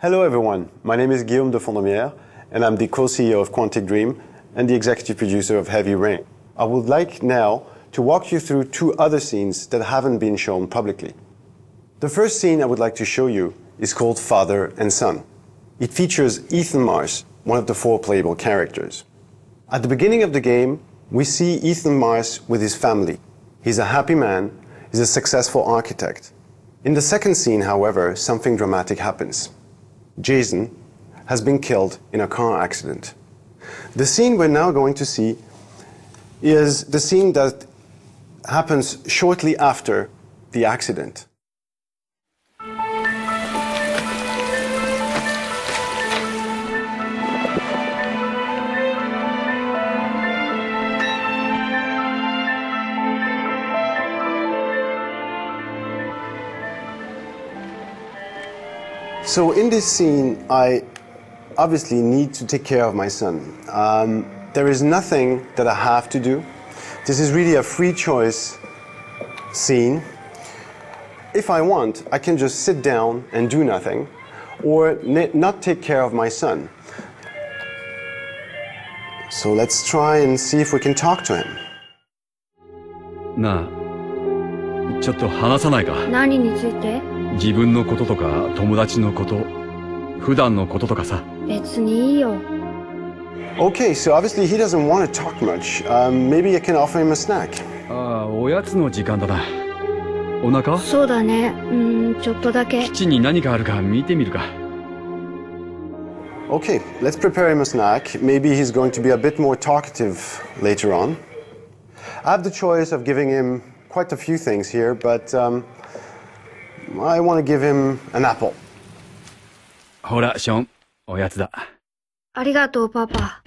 Hello everyone, my name is Guillaume de Fondomière and I'm the co-CEO of Quantic Dream and the executive producer of Heavy Rain. I would like now to walk you through two other scenes that haven't been shown publicly. The first scene I would like to show you is called Father and Son. It features Ethan Mars, one of the four playable characters. At the beginning of the game, we see Ethan Mars with his family. He's a happy man, he's a successful architect. In the second scene, however, something dramatic happens. Jason has been killed in a car accident. The scene we're now going to see is the scene that happens shortly after the accident. So in this scene, I obviously need to take care of my son. There is nothing that I have to do. This is really a free choice scene. If I want, I can just sit down and do nothing, or not take care of my son. So let's try and see if we can talk to him. なあ、ちょっと話さないか。何について？自分のこととか友達のこと、普段のこととかさ。別にいいよ。Okay, so obviously he doesn't want to talk much. Maybe I can offer him a snack. ああ、おやつの時間だな。お腹？そうだね。ちょっとだけ。キッチンに何かあるか見てみるか。Okay, let's prepare him a snack. Maybe he's going to be a bit more talkative later on. I have the choice of giving him quite a few things here, but I want to give him an apple. ほら、ショーン、おやつだ。ありがとう、パパ。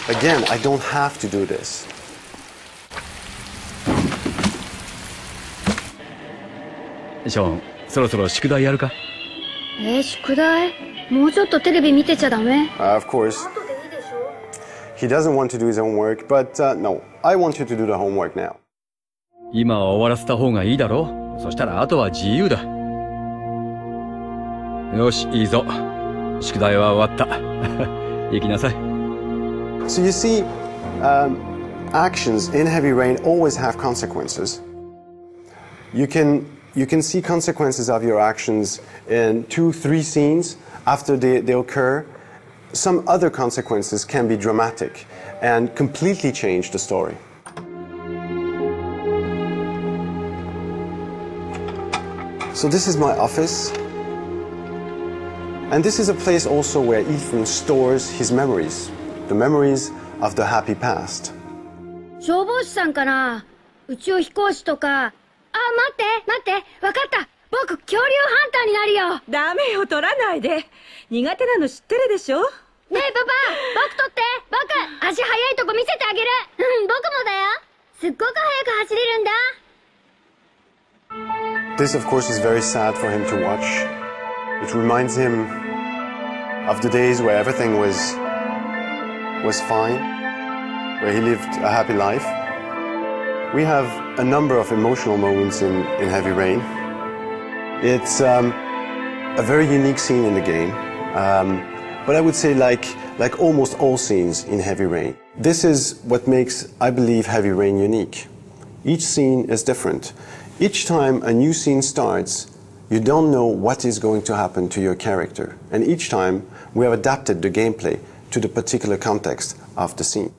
Again, I don't have to do this. ショーン、そろそろ宿題やるか？宿題？もうちょっとテレビ見てちゃダメ？ Of course. He doesn't want to do his own work, but no, I want you to do the homework now. 今は終わらせた方がいいだろう。そしたらあとは自由だ。よし、いいぞ。宿題は終わった。行きなさい。So you see, actions in Heavy Rain always have consequences. You can see consequences of your actions in 2-3 scenes after they occur. Some other consequences can be dramatic and completely change the story. So this is my office. And this is a place also where Ethan stores his memories, the memories of the happy past. 消防士さんかな？宇宙飛行士とか。待って、わかった。僕、恐竜ハンターになるよ。ダメよ、取らないで。苦手なの知ってるでしょ？ねえ、パパ、僕取って。僕、足速いとこ見せてあげる。僕もだよ。すっごく速く走れるんだ。This, of course, is very sad for him to watch. It reminds him of the days where everything was fine, where he lived a happy life. We have a number of emotional moments in Heavy Rain. It's a very unique scene in the game, but I would say like almost all scenes in Heavy Rain. This is what makes, I believe, Heavy Rain unique. Each scene is different. Each time a new scene starts, you don't know what is going to happen to your character. And each time we have adapted the gameplay to the particular context of the scene.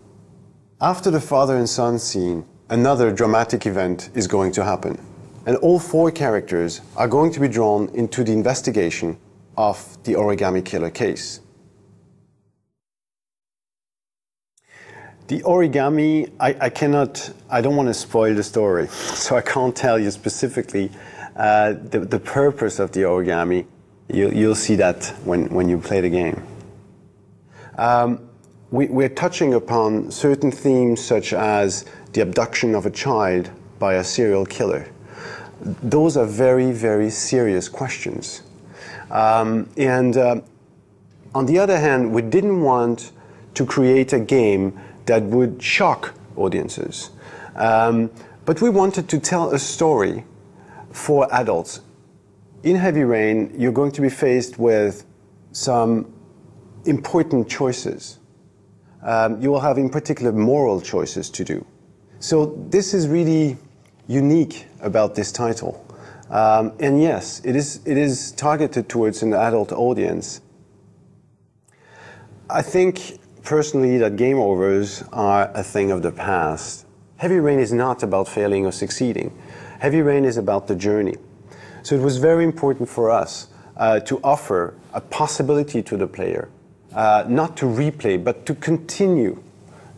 After the father and son scene, another dramatic event is going to happen. And all four characters are going to be drawn into the investigation of the origami killer case. The origami, I don't want to spoil the story, so I can't tell you specifically the purpose of the origami. You'll see that when you play the game. We're touching upon certain themes such as the abduction of a child by a serial killer. Those are very, very serious questions. On the other hand, we didn't want to create a game that would shock audiences. But we wanted to tell a story for adults. In Heavy Rain, you're going to be faced with some important choices. You will have, in particular, moral choices to do. So this is really unique about this title. And yes, it is targeted towards an adult audience. I think, personally, that game overs are a thing of the past. Heavy Rain is not about failing or succeeding. Heavy Rain is about the journey. So it was very important for us to offer a possibility to the player, not to replay, but to continue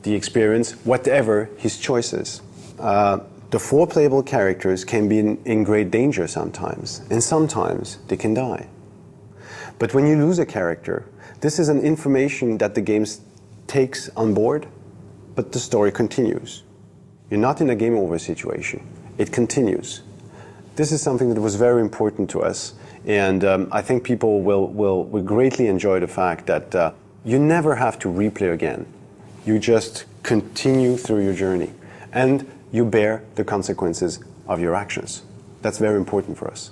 the experience, whatever his choices. The 4 playable characters can be in great danger sometimes, and sometimes they can die. But when you lose a character, this is an information that the game takes on board, but the story continues. You're not in a game over situation. It continues. This is something that was very important to us, and I think people will greatly enjoy the fact that you never have to replay again. You just continue through your journey, and you bear the consequences of your actions. That's very important for us.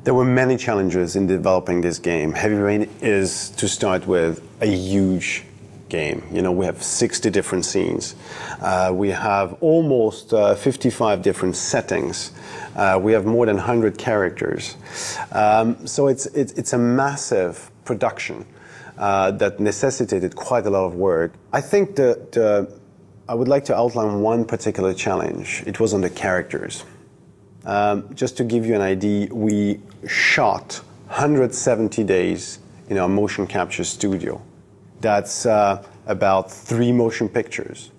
There were many challenges in developing this game. Heavy Rain is, to start with, a huge game. You know, we have 60 different scenes. We have almost 55 different settings. We have more than 100 characters. So it's a massive production that necessitated quite a lot of work. I think I would like to outline one particular challenge. It was on the characters. Just to give you an idea, we shot 170 days in our motion capture studio. That's about 3 motion pictures.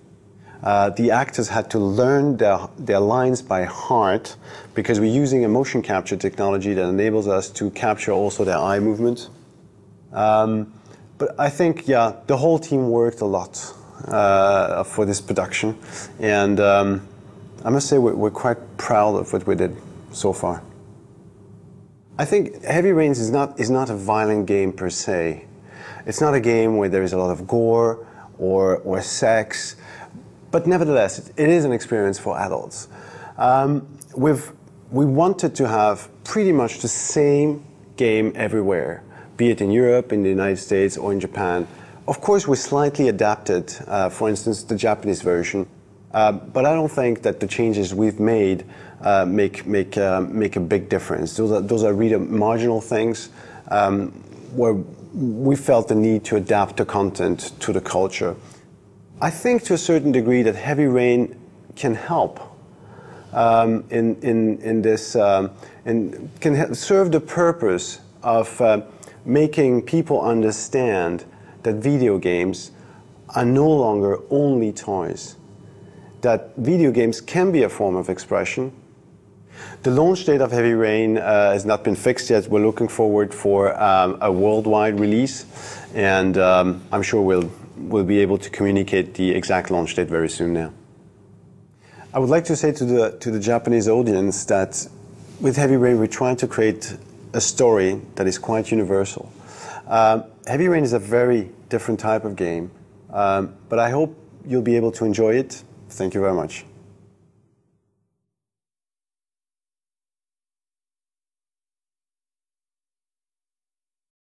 The actors had to learn their lines by heart because we're using a motion capture technology that enables us to capture also their eye movement. But I think, yeah, the whole team worked a lot for this production, and I must say we're quite proud of what we did so far. I think Heavy Rain is not a violent game per se. It's not a game where there is a lot of gore or sex, but nevertheless, it is an experience for adults. We wanted to have pretty much the same game everywhere, be it in Europe, in the United States, or in Japan. Of course, we slightly adapted, for instance, the Japanese version, but I don't think that the changes we've made make a big difference. Those are really marginal things where we felt the need to adapt the content to the culture. I think to a certain degree that Heavy Rain can help in this, and can serve the purpose of making people understand that video games are no longer only toys, that video games can be a form of expression. The launch date of Heavy Rain has not been fixed yet. We're looking forward for a worldwide release, and I'm sure we'll be able to communicate the exact launch date very soon now. I would like to say to the Japanese audience that with Heavy Rain we're trying to create a story that is quite universal. Heavy Rain is a very different type of game, but I hope you'll be able to enjoy it. Thank you very much.